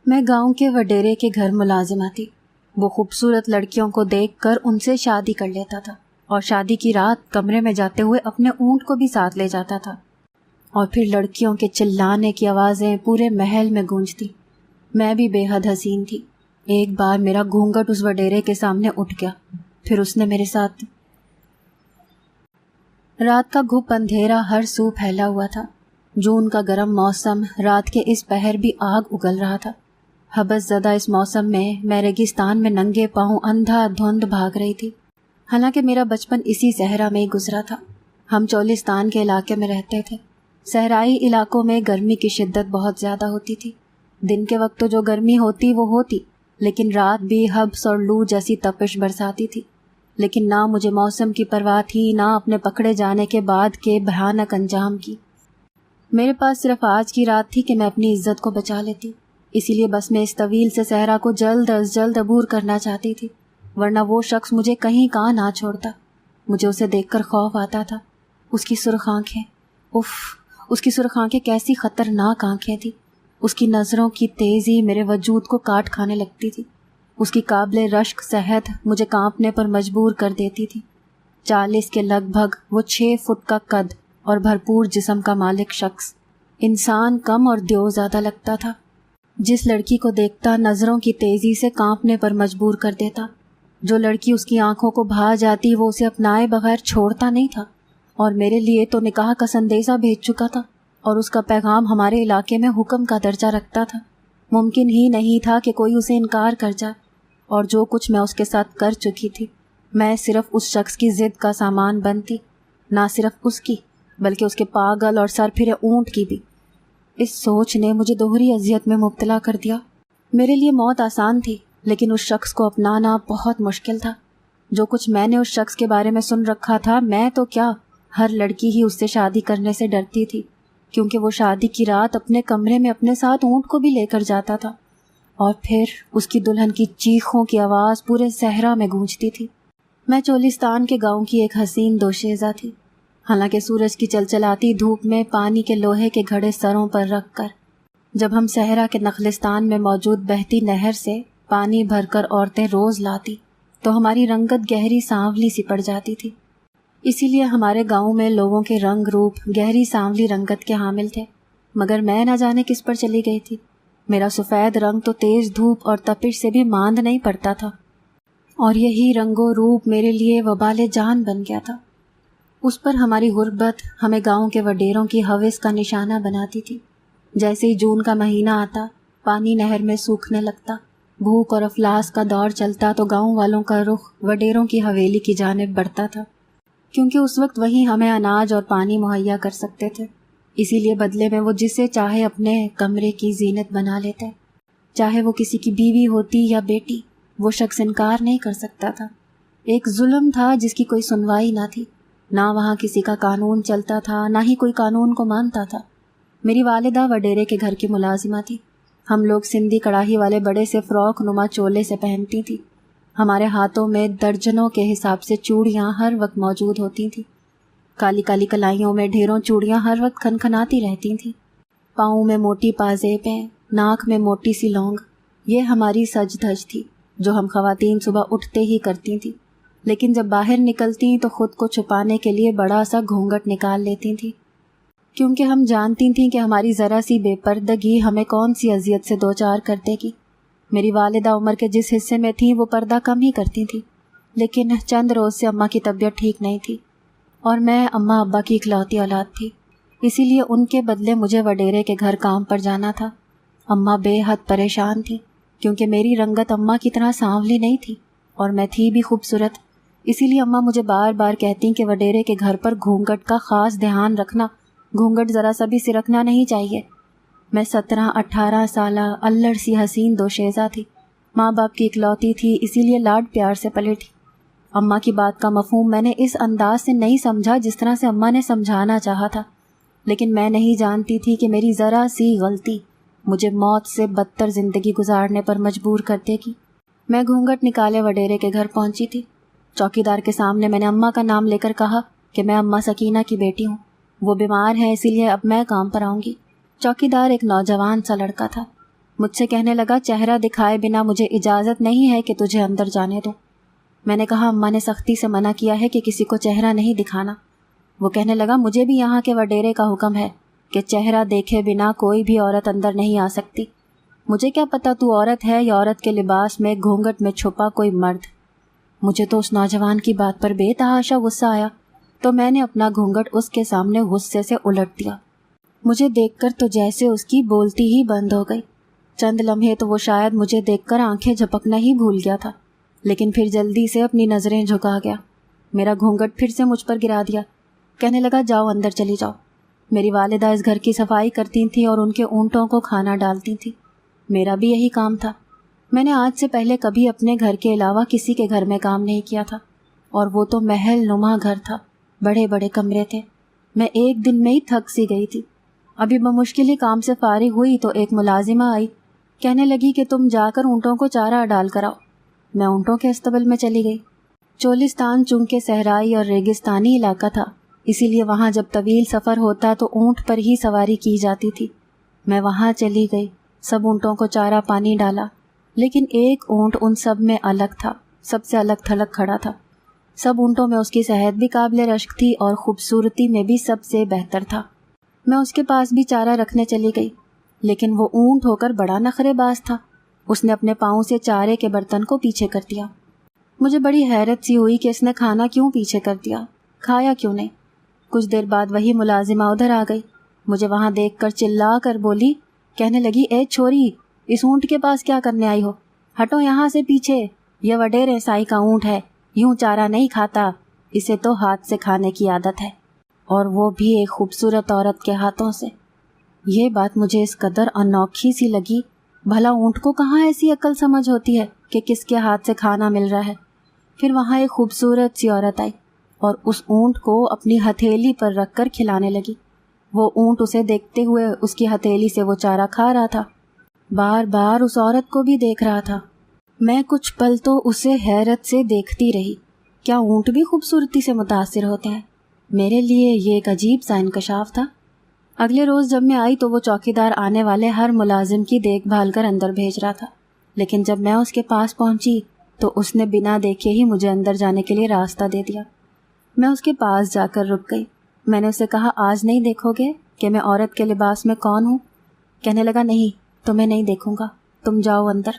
میں گاؤں کے وڈیرے کے گھر ملازمہ تھی۔ وہ خوبصورت لڑکیوں کو دیکھ کر ان سے شادی کر لیتا تھا اور شادی کی رات کمرے میں جاتے ہوئے اپنے اونٹ کو بھی ساتھ لے جاتا تھا، اور پھر لڑکیوں کے چلانے کی آوازیں پورے محل میں گونجتی۔ میں بھی بے حد حسین تھی۔ ایک بار میرا گھونگھٹ اس وڈیرے کے سامنے اٹھ گیا، پھر اس نے میرے ساتھ۔ رات کا گھپ اندھیرا ہر سو پھیلا ہوا تھا۔ جون کا گرم موسم رات کے اس پہر بھی آگ اگل رہا تھا۔ حبس زدہ اس موسم میں ریگستان میں ننگے پاؤں اندھا دھند بھاگ رہی تھی۔ حالانکہ میرا بچپن اسی صحرا میں ہی گزرا تھا۔ ہم چولستان کے علاقے میں رہتے تھے۔ صحرائی علاقوں میں گرمی کی شدت بہت زیادہ ہوتی تھی۔ دن کے وقت تو جو گرمی ہوتی وہ ہوتی، لیکن رات بھی حبس اور لو جیسی تپش برساتی تھی۔ لیکن نہ مجھے موسم کی پرواہ تھی، نہ اپنے پکڑے جانے کے بعد کے بھیانک انجام کی۔ میرے پاس صرف آج کی رات تھی کہ میں اپنی عزت کو بچا لیتی، اسی لیے بس میں اس طویل سے صحرا کو جلد از جلد عبور کرنا چاہتی تھی، ورنہ وہ شخص مجھے کہیں کہاں نہ چھوڑتا۔ مجھے اسے دیکھ کر خوف آتا تھا۔ اس کی سرخ آنکھیں، اف، اس کی سرخ آنکھیں کیسی خطرناک آنکھیں تھی۔ اس کی نظروں کی تیزی میرے وجود کو کاٹ کھانے لگتی تھی۔ اس کی قابل رشک صحت مجھے کانپنے پر مجبور کر دیتی تھی۔ 40 کے لگ بھگ وہ 6 فٹ کا قد اور بھرپور جسم کا مالک شخص انسان کم اور دیو زیادہ لگتا تھا۔ جس لڑکی کو دیکھتا نظروں کی تیزی سے کانپنے پر مجبور کر دیتا۔ جو لڑکی اس کی آنکھوں کو بھا جاتی وہ اسے اپنائے بغیر چھوڑتا نہیں تھا، اور میرے لیے تو نکاح کا سندیشہ بھیج چکا تھا، اور اس کا پیغام ہمارے علاقے میں حکم کا درجہ رکھتا تھا۔ ممکن ہی نہیں تھا کہ کوئی اسے انکار کر جائے، اور جو کچھ میں اس کے ساتھ کر چکی تھی، میں صرف اس شخص کی ضد کا سامان بنتی، نہ صرف اس کی بلکہ اس کے پاگل اور سر پھرے اونٹ کی بھی۔ اس سوچ نے مجھے دوہری اذیت میں مبتلا کر دیا۔ میرے لیے موت آسان تھی، لیکن اس شخص کو اپنانا بہت مشکل تھا۔ جو کچھ میں نے اس شخص کے بارے میں سن رکھا تھا، میں تو کیا، ہر لڑکی ہی اس سے شادی کرنے سے ڈرتی تھی، کیونکہ وہ شادی کی رات اپنے کمرے میں اپنے ساتھ اونٹ کو بھی لے کر جاتا تھا، اور پھر اس کی دلہن کی چیخوں کی آواز پورے صحرا میں گونجتی تھی۔ میں چولستان کے گاؤں کی ایک حسین دوشیزہ تھی۔ حالانکہ سورج کی چلچلاتی دھوپ میں پانی کے لوہے کے گھڑے سروں پر رکھ کر جب ہم صحرا کے نخلستان میں موجود بہتی نہر سے پانی بھر کر عورتیں روز لاتی تو ہماری رنگت گہری سانولی سی پڑ جاتی تھی۔ اسی لیے ہمارے گاؤں میں لوگوں کے رنگ روپ گہری سانولی رنگت کے حامل تھے، مگر میں نہ جانے کس پر چلی گئی تھی۔ میرا سفید رنگ تو تیز دھوپ اور تپش سے بھی ماند نہیں پڑتا تھا، اور یہی رنگ و روپ میرے لیے وبال جان بن گیا تھا۔ اس پر ہماری غربت ہمیں گاؤں کے وڈیروں کی ہوس کا نشانہ بناتی تھی۔ جیسے ہی جون کا مہینہ آتا، پانی نہر میں سوکھنے لگتا، بھوک اور افلاس کا دور چلتا تو گاؤں والوں کا رخ وڈیروں کی حویلی کی جانب بڑھتا تھا، کیونکہ اس وقت وہی ہمیں اناج اور پانی مہیا کر سکتے تھے۔ اسی لیے بدلے میں وہ جسے چاہے اپنے کمرے کی زینت بنا لیتے، چاہے وہ کسی کی بیوی ہوتی یا بیٹی، وہ شخص انکار نہیں کر سکتا تھا۔ ایک ظلم تھا جس کی کوئی سنوائی نہ تھی، نہ وہاں کسی کا قانون چلتا تھا، نہ ہی کوئی قانون کو مانتا تھا۔ میری والدہ وڈیرے کے گھر کی ملازمہ تھی۔ ہم لوگ سندھی کڑاہی والے بڑے سے فراک نما چولے سے پہنتی تھی۔ ہمارے ہاتھوں میں درجنوں کے حساب سے چوڑیاں ہر وقت موجود ہوتی تھیں۔ کالی کالی کلائیوں میں ڈھیروں چوڑیاں ہر وقت کھنکھناتی رہتی تھیں۔ پاؤں میں موٹی پازیبیں، ناک میں موٹی سی لونگ، یہ ہماری سج دھج تھی جو ہم خواتین صبح اٹھتے ہی کرتی تھیں، لیکن جب باہر نکلتی تو خود کو چھپانے کے لیے بڑا سا گھونگھٹ نکال لیتی تھیں، کیونکہ ہم جانتی تھیں کہ ہماری ذرا سی بے پردگی ہمیں کون سی اذیت سے دوچار کر دے گی۔ میری والدہ عمر کے جس حصے میں تھیں وہ پردہ کم ہی کرتی تھیں، لیکن چند روز سے اماں کی طبیعت ٹھیک نہیں تھی، اور میں اماں ابا کی اکلوتی اولاد تھی، اسی لیے ان کے بدلے مجھے وڈیرے کے گھر کام پر جانا تھا۔ اماں بے حد پریشان تھی، کیونکہ میری رنگت اماں کی طرح سانولی نہیں تھی، اور میں تھی بھی خوبصورت۔ اسی لیے اماں مجھے بار بار کہتی کہ وڈیرے کے گھر پر گھونگھٹ کا خاص دھیان رکھنا، گھونگھٹ ذرا سا بھی سرکنا نہیں چاہیے۔ میں 17-18 سالہ الڑ سی حسین دوشیزہ تھی، ماں باپ کی اکلوتی تھی، اسی لیے لاڈ پیار سے پلی تھی۔ اماں کی بات کا مفہوم میں نے اس انداز سے نہیں سمجھا جس طرح سے اماں نے سمجھانا چاہا تھا، لیکن میں نہیں جانتی تھی کہ میری ذرا سی غلطی مجھے موت سے بدتر زندگی گزارنے پر مجبور کر دے گی۔ میں گھونگھٹ نکالے وڈیرے کے گھر پہنچی تھی۔ چوکیدار کے سامنے میں نے اماں کا نام لے کر کہا کہ میں اماں سکینہ کی بیٹی ہوں، وہ بیمار ہیں اسی لیے اب میں کام پر آؤں گی۔ چوکیدار ایک نوجوان سا لڑکا تھا۔ مجھ سے کہنے لگا چہرہ دکھائے بنا مجھے اجازت نہیں ہے کہ تجھے اندر جانے دوں۔ میں نے کہا اماں نے سختی سے منع کیا ہے کہ کسی کو چہرہ نہیں دکھانا۔ وہ کہنے لگا مجھے بھی یہاں کے وڈیرے کا حکم ہے کہ چہرہ دیکھے بنا کوئی بھی عورت اندر نہیں آ سکتی۔ مجھے کیا پتا تو عورت ہے یا عورت کے لباس میں گھونگھٹ میں چھپا کوئی مرد۔ مجھے تو اس نوجوان کی بات پر بے تحاشا غصہ آیا، تو میں نے اپنا گھونگھٹ اس کے سامنے غصے سے الٹ دیا۔ مجھے دیکھ کر تو جیسے اس کی بولتی ہی بند ہو گئی۔ چند لمحے تو وہ شاید مجھے دیکھ کر آنکھیں جھپکنا ہی بھول گیا تھا، لیکن پھر جلدی سے اپنی نظریں جھکا گیا، میرا گھونگھٹ پھر سے مجھ پر گرا دیا۔ کہنے لگا جاؤ اندر چلی جاؤ۔ میری والدہ اس گھر کی صفائی کرتی تھیں اور ان کے اونٹوں کو کھانا ڈالتی تھیں، میرا بھی یہی کام تھا۔ میں نے آج سے پہلے کبھی اپنے گھر کے علاوہ کسی کے گھر میں کام نہیں کیا تھا، اور وہ تو محل نما گھر تھا، بڑے بڑے کمرے تھے۔ میں ایک دن میں ہی تھک سی گئی تھی۔ ابھی بمشکل ہی کام سے فارغ ہوئی تو ایک ملازمہ آئی، کہنے لگی کہ تم جا کر اونٹوں کو چارہ ڈال کر آؤ۔ میں اونٹوں کے استبل میں چلی گئی۔ چولستان چونکہ صحرائی اور ریگستانی علاقہ تھا، اسی لیے وہاں جب طویل سفر ہوتا تو اونٹ پر ہی سواری کی جاتی تھی۔ میں وہاں چلی گئی، سب اونٹوں کو چارہ پانی ڈالا، لیکن ایک اونٹ ان سب میں الگ تھا، سب سے الگ تھلگ کھڑا تھا۔ سب اونٹوں میں اس کی صحت بھی قابل رشک تھی اور خوبصورتی میں بھی سب سے بہتر تھا۔ میں اس کے پاس بھی چارہ رکھنے چلی گئی، لیکن وہ اونٹ ہو کر بڑا نخرے باز تھا۔ اس نے اپنے پاؤں سے چارے کے برتن کو پیچھے کر دیا۔ مجھے بڑی حیرت سی ہوئی کہ اس نے کھانا کیوں پیچھے کر دیا، کھایا کیوں نہیں۔ کچھ دیر بعد وہی ملازمہ ادھر آ گئی، مجھے وہاں دیکھ کر چلا کر بولی، کہنے لگی اے چھوری، اس اونٹ کے پاس کیا کرنے آئی ہو؟ ہٹو یہاں سے پیچھے، یہ وڈیرے سائی کا اونٹ ہے، یوں چارہ نہیں کھاتا، اسے تو ہاتھ سے کھانے کی عادت ہے، اور وہ بھی ایک خوبصورت عورت کے ہاتھوں سے۔ یہ بات مجھے اس قدر انوکھی سی لگی، بھلا اونٹ کو کہاں ایسی عقل سمجھ ہوتی ہے کہ کس کے ہاتھ سے کھانا مل رہا ہے۔ پھر وہاں ایک خوبصورت سی عورت آئی اور اس اونٹ کو اپنی ہتھیلی پر رکھ کر کھلانے لگی۔ وہ اونٹ اسے دیکھتے ہوئے اس کی ہتھیلی سے وہ چارہ کھا رہا تھا، بار بار اس عورت کو بھی دیکھ رہا تھا۔ میں کچھ پل تو اسے حیرت سے دیکھتی رہی۔ کیا اونٹ بھی خوبصورتی سے متاثر ہوتے ہیں؟ میرے لیے یہ ایک عجیب سا انکشاف تھا۔ اگلے روز جب میں آئی تو وہ چوکیدار آنے والے ہر ملازم کی دیکھ بھال کر اندر بھیج رہا تھا، لیکن جب میں اس کے پاس پہنچی تو اس نے بنا دیکھے ہی مجھے اندر جانے کے لیے راستہ دے دیا۔ میں اس کے پاس جا کر رک گئی۔ میں نے اسے کہا آج نہیں دیکھو گے کہ میں عورت کے لباس میں کون ہوں؟ کہنے لگا نہیں، تمہیں نہیں دیکھوں گا، تم جاؤ اندر۔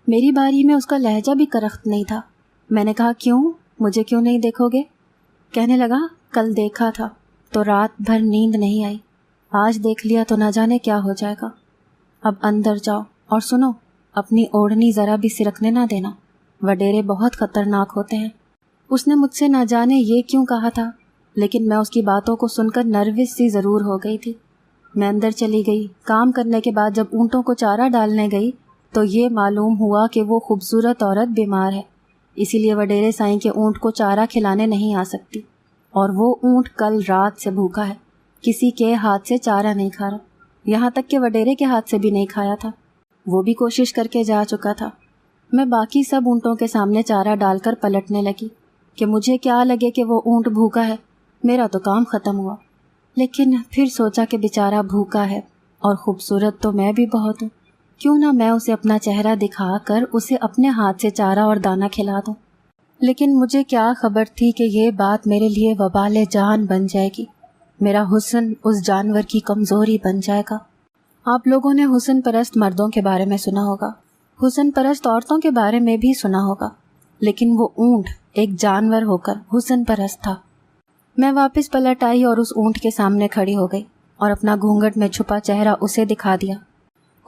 میری باری میں اس کا لہجہ بھی کرخت نہیں تھا۔ میں نے کہا کیوں، مجھے کیوں نہیں دیکھو گے؟ کہنے لگا کل دیکھا تھا تو رات بھر نیند نہیں آئی، آج دیکھ لیا تو نہ جانے کیا ہو جائے گا۔ اب اندر جاؤ، اور سنو، اپنی اوڑھنی ذرا بھی سرکنے نہ دینا، وڈیرے بہت خطرناک ہوتے ہیں۔ اس نے مجھ سے نہ جانے یہ کیوں کہا تھا، لیکن میں اس کی باتوں کو سن کر نروس سی ضرور ہو گئی تھی۔ میں اندر چلی گئی۔ کام کرنے کے بعد جب اونٹوں کو چارہ ڈالنے گئی تو یہ معلوم ہوا کہ وہ خوبصورت عورت بیمار ہے، اسی لیے وڈیرے سائیں کے اونٹ کو چارہ کھلانے نہیں آ سکتی، اور وہ اونٹ کل رات سے بھوکا ہے، کسی کے ہاتھ سے چارہ نہیں کھا رہا، یہاں تک کہ وڈیرے کے ہاتھ سے بھی نہیں کھایا تھا، وہ بھی کوشش کر کے جا چکا تھا۔ میں باقی سب اونٹوں کے سامنے چارہ ڈال کر پلٹنے لگی کہ مجھے کیا لگے کہ وہ اونٹ بھوکا ہے، میرا تو کام ختم ہوا۔ لیکن پھر سوچا کہ بیچارہ بھوکا ہے اور خوبصورت تو میں بھی بہت ہوں، کیوں نہ میں اسے اپنا چہرہ دکھا کر اسے اپنے ہاتھ سے چارہ اور دانہ کھلا دوں۔ لیکن مجھے کیا خبر تھی کہ یہ بات میرے لیے وبال جان بن جائے گی، میرا حسن اس جانور کی کمزوری بن جائے گا۔ آپ لوگوں نے حسن پرست مردوں کے بارے میں سنا ہوگا، حسن پرست عورتوں کے بارے میں بھی سنا ہوگا، لیکن وہ اونٹ ایک جانور ہو کر حسن پرست تھا۔ میں واپس پلٹ آئی اور اس اونٹ کے سامنے کھڑی ہو گئی اور اپنا گھونگھٹ میں چھپا چہرہ اسے دکھا دیا۔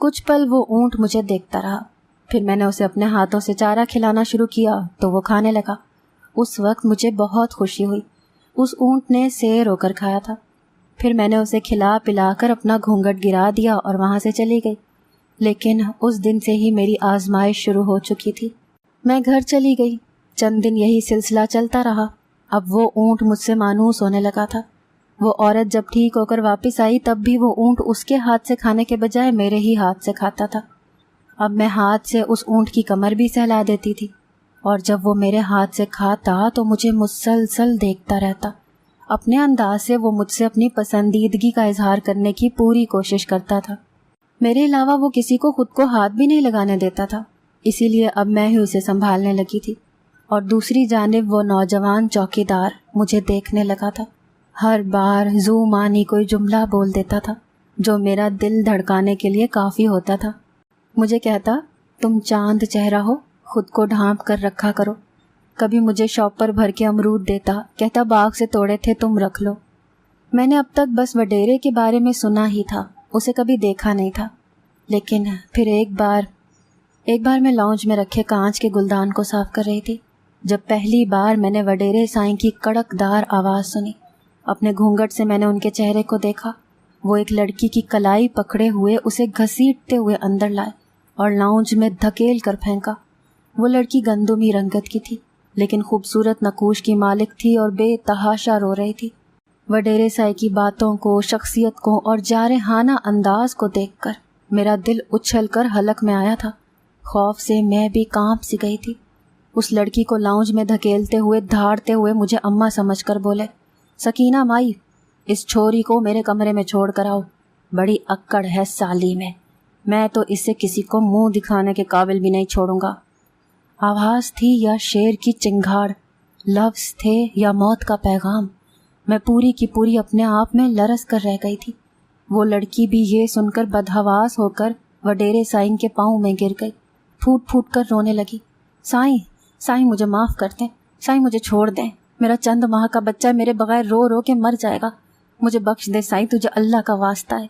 کچھ پل وہ اونٹ مجھے دیکھتا رہا، پھر میں نے اسے اپنے ہاتھوں سے چارہ کھلانا شروع کیا تو وہ کھانے لگا۔ اس وقت مجھے بہت خوشی ہوئی، اس اونٹ نے سیر ہو کر کھایا تھا۔ پھر میں نے اسے کھلا پلا کر اپنا گھونگھٹ گرا دیا اور وہاں سے چلی گئی۔ لیکن اس دن سے ہی میری آزمائش شروع ہو چکی تھی۔ میں گھر چلی گئی، چند دن یہی سلسلہ چلتا رہا۔ اب وہ اونٹ مجھ سے مانوس ہونے لگا تھا۔ وہ عورت جب ٹھیک ہو کر واپس آئی تب بھی وہ اونٹ اس کے ہاتھ سے کھانے کے بجائے میرے ہی ہاتھ سے کھاتا تھا۔ اب میں ہاتھ سے اس اونٹ کی کمر بھی سہلا دیتی تھی، اور جب وہ میرے ہاتھ سے کھاتا تو مجھے مسلسل دیکھتا رہتا۔ اپنے انداز سے وہ مجھ سے اپنی پسندیدگی کا اظہار کرنے کی پوری کوشش کرتا تھا۔ میرے علاوہ وہ کسی کو خود کو ہاتھ بھی نہیں لگانے دیتا تھا، اسی لیے اب میں ہی اسے سنبھالنے لگی تھی۔ اور دوسری جانب وہ نوجوان چوکیدار مجھے دیکھنے لگا تھا۔ ہر بار زو مانی کوئی جملہ بول دیتا تھا جو میرا دل دھڑکانے کے لیے کافی ہوتا تھا۔ مجھے کہتا، تم چاند چہرہ ہو، خود کو ڈھانپ کر رکھا کرو۔ کبھی مجھے شاپ پر بھر کے امرود دیتا، کہتا باغ سے توڑے تھے تم رکھ لو۔ میں نے اب تک بس وڈیرے کے بارے میں سنا ہی تھا، اسے کبھی دیکھا نہیں تھا۔ لیکن پھر ایک بار میں لاؤنج میں رکھے کانچ کے گلدان کو صاف کر رہی تھی جب پہلی بار میں نے وڈیرے سائیں کی کڑک دار آواز سنی۔ اپنے گھونگھٹ سے میں نے ان کے چہرے کو دیکھا۔ وہ ایک لڑکی کی کلائی پکڑے ہوئے اسے گھسیٹتے ہوئے اندر لائے اور لاؤنج میں دھکیل کر پھینکا۔ وہ لڑکی گندمی رنگت کی تھی لیکن خوبصورت نقوش کی مالک تھی اور بے تحاشا رو رہی تھی۔ وڈیرے سائی کی باتوں کو، شخصیت کو اور جارحانہ انداز کو دیکھ کر میرا دل اچھل کر حلق میں آیا تھا۔ خوف سے میں بھی کانپ سی گئی تھی۔ اس لڑکی کو لاؤنج میں دھکیلتے ہوئے دھاڑتے ہوئے مجھے اماں سمجھ کر بولے، سکینہ مائی، اس چھوری کو میرے کمرے میں چھوڑ کر آؤ، بڑی اکڑ ہے سالی میں تو اسے کسی کو منہ دکھانے کے قابل بھی نہیں چھوڑوں گا۔ آواز تھی یا شیر کی چنگھاڑ، لفظ تھے یا موت کا پیغام، میں پوری کی پوری اپنے آپ میں لرز کر رہ گئی تھی۔ وہ لڑکی بھی یہ سن کر بدحواس ہو کر وڈیرے سائیں کے پاؤں میں گر گئی، پھوٹ پھوٹ کر رونے لگی۔ سائیں مجھے معاف کر دیں، سائیں مجھے چھوڑ دیں، میرا چند ماہ کا بچہ میرے بغیر رو رو کے مر جائے گا، مجھے بخش دے سائیں، تجھے اللہ کا واسطہ ہے۔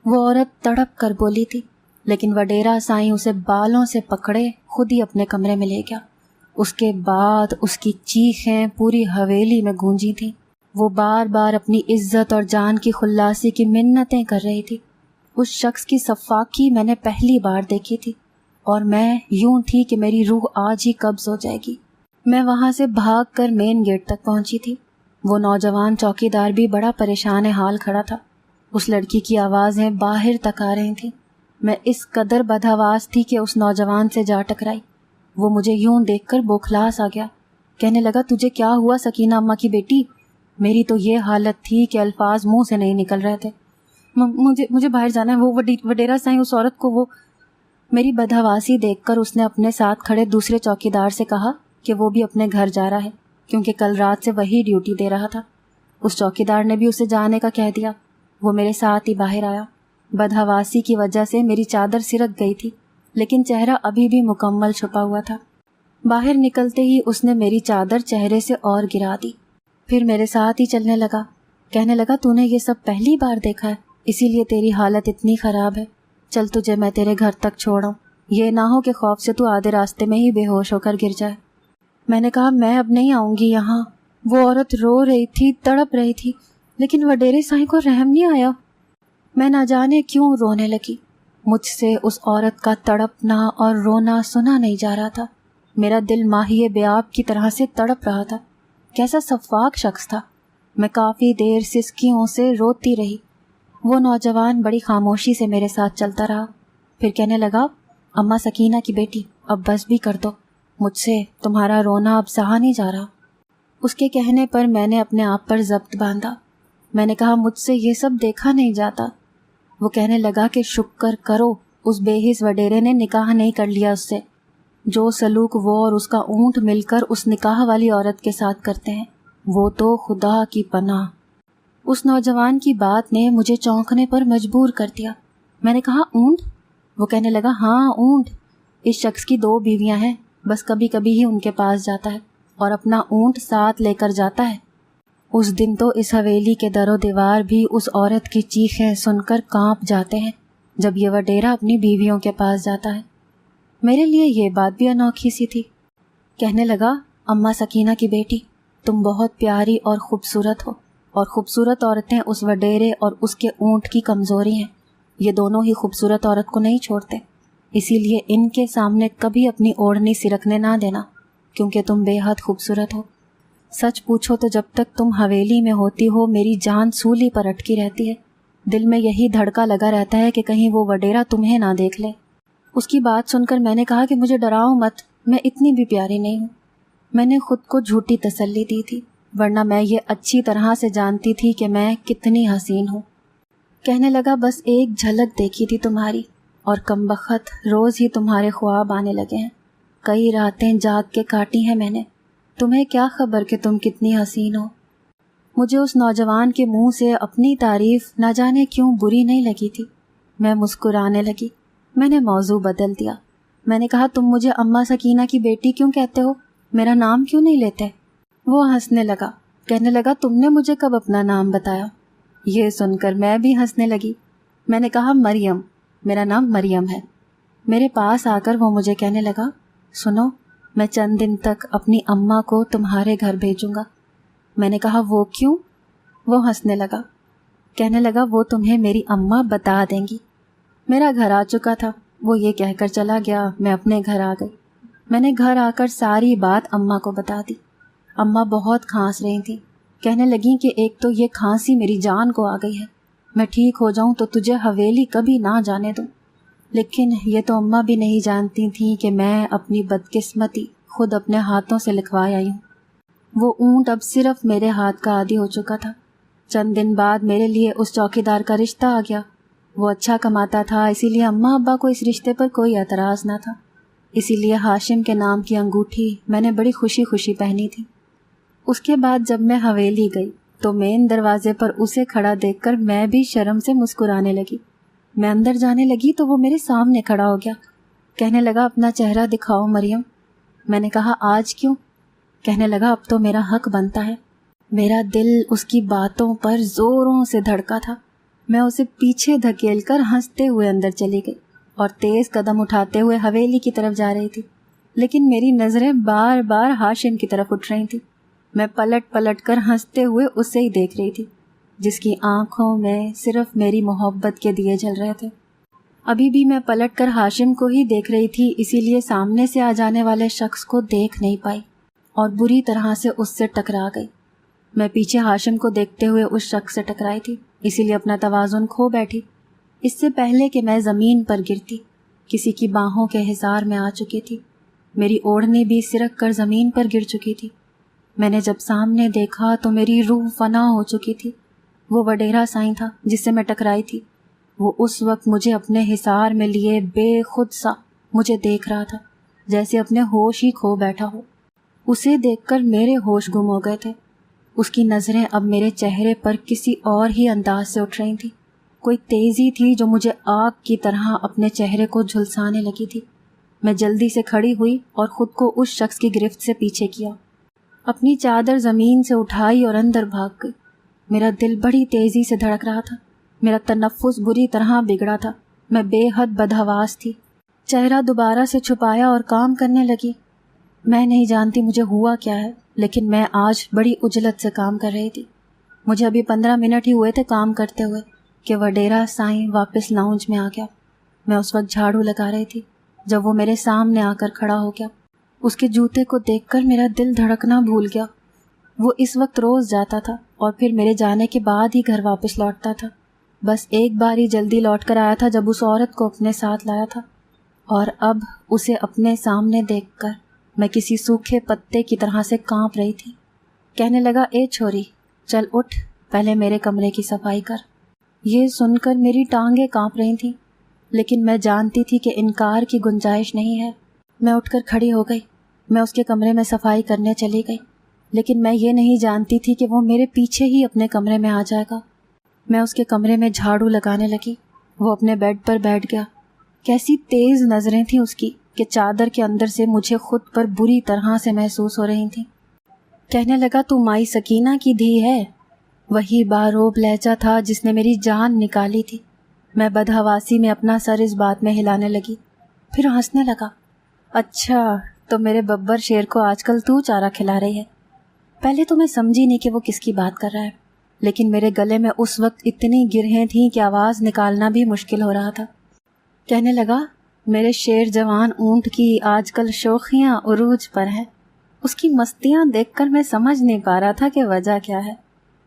وہ عورت تڑپ کر بولی تھی لیکن وڈیرا سائیں اسے بالوں سے پکڑے خود ہی اپنے کمرے میں لے گیا۔ اس کے بعد اس کی چیخیں پوری حویلی میں گونجی تھیں۔ وہ بار بار اپنی عزت اور جان کی خلاصی کی منتیں کر رہی تھی۔ اس شخص کی صفاقی میں نے پہلی بار دیکھی تھی اور میں یوں تھی کہ میری روح آج ہی قبض ہو جائے گی۔ میں وہاں سے بھاگ کر مین گیٹ تک پہنچی تھی۔ وہ نوجوان چوکیدار بھی بڑا پریشان حال کھڑا تھا۔ اس لڑکی کی آوازیں باہر تک آ رہی تھیں۔ میں اس قدر بدحواس تھی کہ اس نوجوان سے جا ٹکرائی۔ وہ مجھے یوں دیکھ کر بوکھلاس آ گیا، کہنے لگا، تجھے کیا ہوا سکینہ اماں کی بیٹی؟ میری تو یہ حالت تھی کہ الفاظ منہ سے نہیں نکل رہے تھے۔ مجھے باہر جانا ہے، وہ وڈیرا سائیں اس عورت کو وہ… میری بدحواسی دیکھ کر اس نے اپنے ساتھ کھڑے دوسرے چوکیدار سے کہا کہ وہ بھی اپنے گھر جا رہا ہے کیونکہ کل رات سے وہی ڈیوٹی دے رہا تھا۔ اس چوکیدار نے بھی اسے جانے کا کہہ دیا۔ وہ میرے ساتھ ہی باہر آیا۔ بدحواسی کی وجہ سے میری چادر سرک گئی تھی لیکن چہرہ ابھی بھی مکمل چھپا ہوا تھا۔ باہر نکلتے ہی اس نے میری چادر چہرے سے اور گرا دی، پھر میرے ساتھ ہی چلنے لگا، کہنے لگا، تو نے یہ سب پہلی بار دیکھا ہے، اسی لیے تیری حالت اتنی خراب ہے، چل تجھے میں تیرے گھر تک چھوڑاؤں، یہ نہ ہو کہ خوف سے تو آدھے راستے میں ہی بے ہوش ہو کر گر جائے۔ میں نے کہا، میں اب نہیں آؤں گی یہاں۔ وہ عورت رو رہی تھی، تڑپ رہی تھی لیکن وڈیرے سائیں کو رحم نہیں آیا۔ میں نہ جانے کیوں رونے لگی۔ مجھ سے اس عورت کا تڑپنا اور رونا سنا نہیں جا رہا تھا۔ میرا دل ماہی بیاب کی طرح سے تڑپ رہا تھا۔ کیسا صفاق شخص تھا۔ میں کافی دیر سسکیوں سے روتی رہی۔ وہ نوجوان بڑی خاموشی سے میرے ساتھ چلتا رہا، پھر کہنے لگا، اماں سکینہ کی بیٹی، اب بس بھی کر دو، مجھ سے تمہارا رونا اب سہا نہیں جا رہا۔ اس کے کہنے پر میں نے اپنے آپ پر ضبط باندھا۔ میں نے کہا، مجھ سے یہ سب دیکھا نہیں جاتا۔ وہ کہنے لگا کہ شکر کرو اس بے حس وڈیرے نے نکاح نہیں کر لیا اس سے، جو سلوک وہ اور اس کا اونٹ مل کر اس نکاح والی عورت کے ساتھ کرتے ہیں، وہ تو خدا کی پناہ۔ اس نوجوان کی بات نے مجھے چونکنے پر مجبور کر دیا۔ میں نے کہا، اونٹ؟ وہ کہنے لگا، ہاں اونٹ۔ اس شخص کی 2 بیویاں ہیں، بس کبھی کبھی ہی ان کے پاس جاتا ہے اور اپنا اونٹ ساتھ لے کر جاتا ہے۔ اس دن تو اس حویلی کے در و دیوار بھی اس عورت کی چیخیں سن کر کانپ جاتے ہیں جب یہ وڈیرا اپنی بیویوں کے پاس جاتا ہے۔ میرے لیے یہ بات بھی انوکھی سی تھی۔ کہنے لگا، اماں سکینہ کی بیٹی، تم بہت پیاری اور خوبصورت ہو، اور خوبصورت عورتیں اس وڈیرے اور اس کے اونٹ کی کمزوری ہیں۔ یہ دونوں ہی خوبصورت عورت کو نہیں چھوڑتے، اسی لیے ان کے سامنے کبھی اپنی اوڑھنی سرکنے نہ دینا، کیونکہ تم بے حد خوبصورت ہو۔ سچ پوچھو تو جب تک تم حویلی میں ہوتی ہو میری جان سولی پر اٹکی رہتی ہے، دل میں یہی دھڑکا لگا رہتا ہے کہ کہیں وہ وڈیرا تمہیں نہ دیکھ لے۔ اس کی بات سن کر میں نے کہا کہ مجھے ڈراؤ مت، میں اتنی بھی پیاری نہیں ہوں۔ میں نے خود کو جھوٹی تسلی دی تھی، ورنہ میں یہ اچھی طرح سے جانتی تھی کہ میں کتنی حسین ہوں۔ کہنے لگا بس ایک جھلک دیکھی تھی تمہاری اور کمبخت روز ہی تمہارے خواب آنے لگے ہیں. کئی راتیں جاگ کے کاٹی ہیں میں نے. تمہیں کیا خبر کہ تم کتنی حسین ہو. مجھے اس نوجوان کے منہ سے اپنی تعریف نہ جانے کیوں بری نہیں لگی تھی. میں مسکرانے لگی. میں نے موضوع بدل دیا. میں نے کہا تم مجھے اماں سکینہ کی بیٹی کیوں کہتے ہو؟ میرا نام کیوں نہیں لیتے؟ وہ ہنسنے لگا. کہنے لگا تم نے مجھے کب اپنا نام بتایا؟ یہ سن کر میں بھی ہنسنے لگی. میں نے کہا مریم، میرا نام مریم ہے. میرے پاس آ کر وہ مجھے کہنے لگا سنو، میں چند دن تک اپنی اماں کو تمہارے گھر بھیجوں گا. میں نے کہا وہ کیوں؟ وہ ہنسنے لگا. کہنے لگا وہ تمہیں میری اماں بتا دیں گی. میرا گھر آ چکا تھا. وہ یہ کہہ کر چلا گیا. میں اپنے گھر آ گئی. میں نے گھر آ کر ساری بات اماں کو بتا دی. اماں بہت کھانس رہی تھیں. کہنے لگیں کہ ایک تو یہ کھانسی میری جان کو آ گئی ہے، میں ٹھیک ہو جاؤں تو تجھے حویلی کبھی نہ جانے دوں. لیکن یہ تو اماں بھی نہیں جانتی تھیں کہ میں اپنی بدقسمتی خود اپنے ہاتھوں سے لکھوائی آئی ہوں. وہ اونٹ اب صرف میرے ہاتھ کا عادی ہو چکا تھا. چند دن بعد میرے لیے اس چوکیدار کا رشتہ آ گیا. وہ اچھا کماتا تھا، اسی لیے اماں ابا کو اس رشتے پر کوئی اعتراض نہ تھا. اسی لیے ہاشم کے نام کی انگوٹھی میں نے بڑی خوشی خوشی پہنی تھی. اس کے بعد جب میں حویلی گئی تو مین دروازے پر اسے کھڑا دیکھ کر میں بھی شرم سے مسکرانے لگی. میں اندر جانے لگی تو وہ میرے سامنے کھڑا ہو گیا. کہنے لگا اپنا چہرہ دکھاؤ مریم. میں نے کہا آج کیوں؟ کہنے لگا اب تو میرا حق بنتا ہے. میرا دل اس کی باتوں پر زوروں سے دھڑکا تھا. میں اسے پیچھے دھکیل کر ہنستے ہوئے اندر چلی گئی اور تیز قدم اٹھاتے ہوئے حویلی کی طرف جا رہی تھی. لیکن میری نظریں بار بار ہاشم کی طرف اٹھ رہی تھیں. میں پلٹ پلٹ کر ہنستے ہوئے اسے ہی دیکھ رہی تھی جس کی آنکھوں میں صرف میری محبت کے دیے جل رہے تھے. ابھی بھی میں پلٹ کر ہاشم کو ہی دیکھ رہی تھی، اسی لیے سامنے سے آ جانے والے شخص کو دیکھ نہیں پائی اور بری طرح سے اس سے ٹکرا گئی. میں پیچھے ہاشم کو دیکھتے ہوئے اس شخص سے ٹکرائی تھی، اسی لیے اپنا توازن کھو بیٹھی. اس سے پہلے کہ میں زمین پر گرتی کسی کی باہوں کے حصار میں آ چکی تھی. میری اوڑھنی بھی سرک کر زمین پر گر چکی تھی. میں نے جب سامنے دیکھا تو میری روح فنا ہو چکی تھی. وہ وڈیرا سائیں تھا جس سے میں ٹکرائی تھی. وہ اس وقت مجھے اپنے حصار میں لیے بے خود سا مجھے دیکھ رہا تھا، جیسے اپنے ہوش ہی کھو بیٹھا ہو. اسے دیکھ کر میرے ہوش گم ہو گئے تھے. اس کی نظریں اب میرے چہرے پر کسی اور ہی انداز سے اٹھ رہی تھیں. کوئی تیزی تھی جو مجھے آگ کی طرح اپنے چہرے کو جھلسانے لگی تھی. میں جلدی سے کھڑی ہوئی اور خود کو اس شخص کی گرفت سے پیچھے کیا. اپنی چادر زمین سے اٹھائی اور اندر بھاگ گئی. میرا دل بڑی تیزی سے دھڑک رہا تھا. میرا تنفس بری طرح بگڑا تھا. میں بے حد بدحواس تھی. چہرہ دوبارہ سے چھپایا اور کام کرنے لگی. میں نہیں جانتی مجھے ہوا کیا ہے، لیکن میں آج بڑی عجلت سے کام کر رہی تھی. مجھے ابھی 15 منٹ ہی ہوئے تھے کام کرتے ہوئے کہ وڈیرا سائیں واپس لاؤنج میں آ گیا. میں اس وقت جھاڑو لگا رہی تھی جب وہ میرے سامنے آ کر کھڑا ہو گیا. اس کے جوتے کو دیکھ کر میرا دل دھڑکنا بھول گیا. وہ اس وقت روز جاتا تھا اور پھر میرے جانے کے بعد ہی گھر واپس لوٹتا تھا. بس ایک بار ہی جلدی لوٹ کر آیا تھا جب اس عورت کو اپنے ساتھ لایا تھا، اور اب اسے اپنے سامنے دیکھ کر میں کسی سوکھے پتے کی طرح سے کانپ رہی تھی. کہنے لگا اے چھوری، چل اٹھ، پہلے میرے کمرے کی صفائی کر. یہ سن کر میری ٹانگیں کانپ رہی تھیں، لیکن میں جانتی تھی کہ انکار کی گنجائش نہیں ہے. میں اٹھ کر کھڑی ہو گئی. میں اس کے کمرے میں صفائی کرنے چلی گئی، لیکن میں یہ نہیں جانتی تھی کہ وہ میرے پیچھے ہی اپنے کمرے میں آ جائے گا. میں اس کے کمرے میں جھاڑو لگانے لگی. وہ اپنے بیڈ پر بیٹھ گیا. کیسی تیز نظریں تھیں اس کی کہ چادر کے اندر سے مجھے خود پر بری طرح سے محسوس ہو رہی تھیں. کہنے لگا تو مائی سکینہ کی دھی ہے. وہی باروب لہجہ تھا جس نے میری جان نکالی تھی. میں بدحواسی میں اپنا سر اس بات میں ہلانے لگی، پھر ہنسنے لگا. اچھا، تو میرے ببر شیر کو آج کل تو چارہ کھلا رہی ہے. پہلے تو میں سمجھی نہیں کہ وہ کس کی بات کر رہا ہے، لیکن میرے گلے میں اس وقت اتنی گرہیں تھیں کہ آواز نکالنا بھی مشکل ہو رہا تھا. کہنے لگا میرے شیر جوان اونٹ کی آج کل شوخیاں عروج پر ہیں. اس کی مستیاں دیکھ کر میں سمجھ نہیں پا رہا تھا کہ وجہ کیا ہے،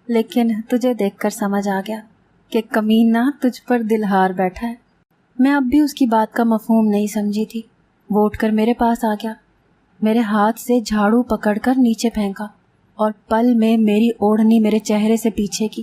لیکن تجھے دیکھ کر سمجھ آ گیا کہ کمینہ تجھ پر دلہار بیٹھا ہے. میں اب بھی اس کی بات کا مفہوم نہیں سمجھی تھی. وہ اٹھ کر میرے پاس آ گیا، میرے ہاتھ سے جھاڑو پکڑ کر نیچے پھینکا اور پل میں میری اوڑھنی میرے چہرے سے پیچھے کی.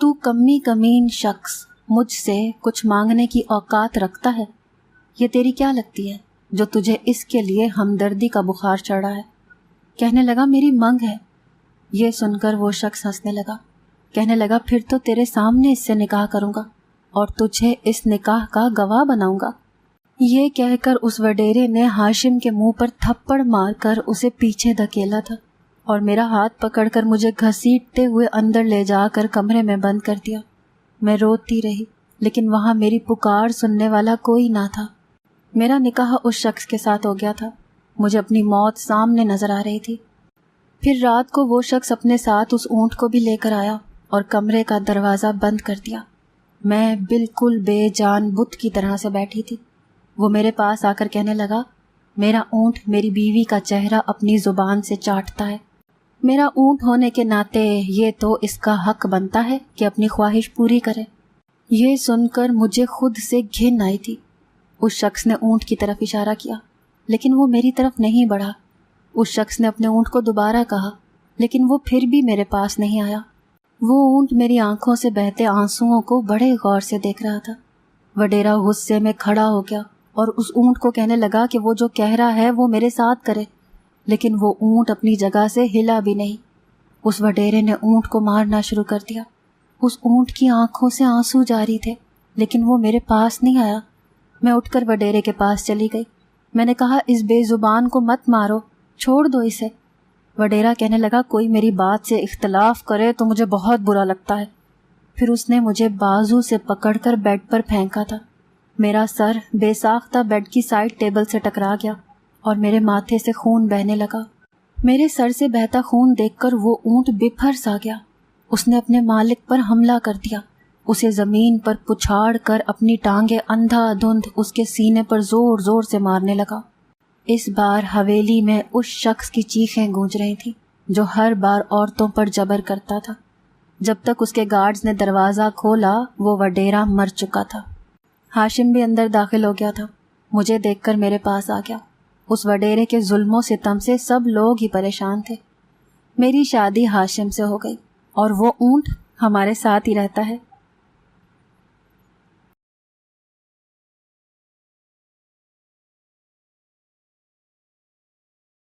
تو کمی کمین شخص مجھ سے کچھ مانگنے کی اوقات رکھتا ہے؟ یہ تیری کیا لگتی ہے جو تجھے اس کے لیے ہمدردی کا بخار چڑھا ہے؟ کہنے لگا میری منگ ہے۔ یہ سن کر وہ شخص ہنسنے لگا، کہنے لگا پھر تو تیرے سامنے اس سے نکاح کروں گا اور تجھے اس نکاح کا گواہ بناؤں گا۔ یہ کہہ کر اس وڈیرے نے ہاشم کے منہ پر تھپڑ مار کر اسے پیچھے دھکیلا تھا اور میرا ہاتھ پکڑ کر مجھے گھسیٹتے ہوئے اندر لے جا کر کمرے میں بند کر دیا۔ میں روتی رہی، لیکن وہاں میری پکار سننے والا کوئی نہ تھا۔ میرا نکاح اس شخص کے ساتھ ہو گیا تھا۔ مجھے اپنی موت سامنے نظر آ رہی تھی۔ پھر رات کو وہ شخص اپنے ساتھ اس اونٹ کو بھی لے کر آیا اور کمرے کا دروازہ بند کر دیا۔ میں بالکل بے جان بت کی طرح سے بیٹھی تھی۔ وہ میرے پاس آ کر کہنے لگا، میرا اونٹ میری بیوی کا چہرہ اپنی زبان سے چاٹتا ہے۔ میرا اونٹ ہونے کے ناطے یہ تو اس کا حق بنتا ہے کہ اپنی خواہش پوری کرے۔ یہ سن کر مجھے خود سے گھن آئی تھی۔ اس شخص نے اونٹ کی طرف اشارہ کیا، لیکن وہ میری طرف نہیں بڑھا۔ اس شخص نے اپنے اونٹ کو دوبارہ کہا، لیکن وہ پھر بھی میرے پاس نہیں آیا۔ وہ اونٹ میری آنکھوں سے بہتے آنسوؤں کو بڑے غور سے دیکھ رہا تھا۔ وڈیرا غصے میں کھڑا ہو گیا اور اس اونٹ کو کہنے لگا کہ وہ جو کہہ رہا ہے وہ میرے ساتھ کرے، لیکن وہ اونٹ اپنی جگہ سے ہلا بھی نہیں۔ اس وڈیرے نے اونٹ کو مارنا شروع کر دیا۔ اس اونٹ کی آنکھوں سے آنسو جاری تھے، لیکن وہ میرے پاس نہیں آیا۔ میں اٹھ کر وڈیرے کے پاس چلی گئی۔ میں نے کہا، اس بے زبان کو مت مارو، چھوڑ دو اسے۔ وڈیرا کہنے لگا، کوئی میری بات سے اختلاف کرے تو مجھے بہت برا لگتا ہے۔ پھر اس نے مجھے بازو سے پکڑ کر بیڈ پر پھینکا تھا۔ میرا سر بے ساختہ بیڈ کی سائڈ ٹیبل سے ٹکرا گیا اور میرے ماتھے سے خون بہنے لگا۔ میرے سر سے بہتا خون دیکھ کر وہ اونٹ بپھر سا گیا۔ اس نے اپنے مالک پر حملہ کر دیا، اسے زمین پر پچھاڑ کر اپنی ٹانگیں اندھا دھند اس کے سینے پر زور زور سے مارنے لگا۔ اس بار حویلی میں اس شخص کی چیخیں گونج رہی تھیں جو ہر بار عورتوں پر جبر کرتا تھا۔ جب تک اس کے گارڈز نے دروازہ کھولا وہ وڈیرا مر چکا تھا۔ ہاشم بھی اندر داخل ہو گیا تھا۔ مجھے دیکھ کر میرے پاس آ گیا۔ اس وڈیرے کے ظلم و ستم سے سب لوگ ہی پریشان تھے۔ میری شادی ہاشم سے ہو گئی اور وہ اونٹ ہمارے ساتھ ہی رہتا ہے۔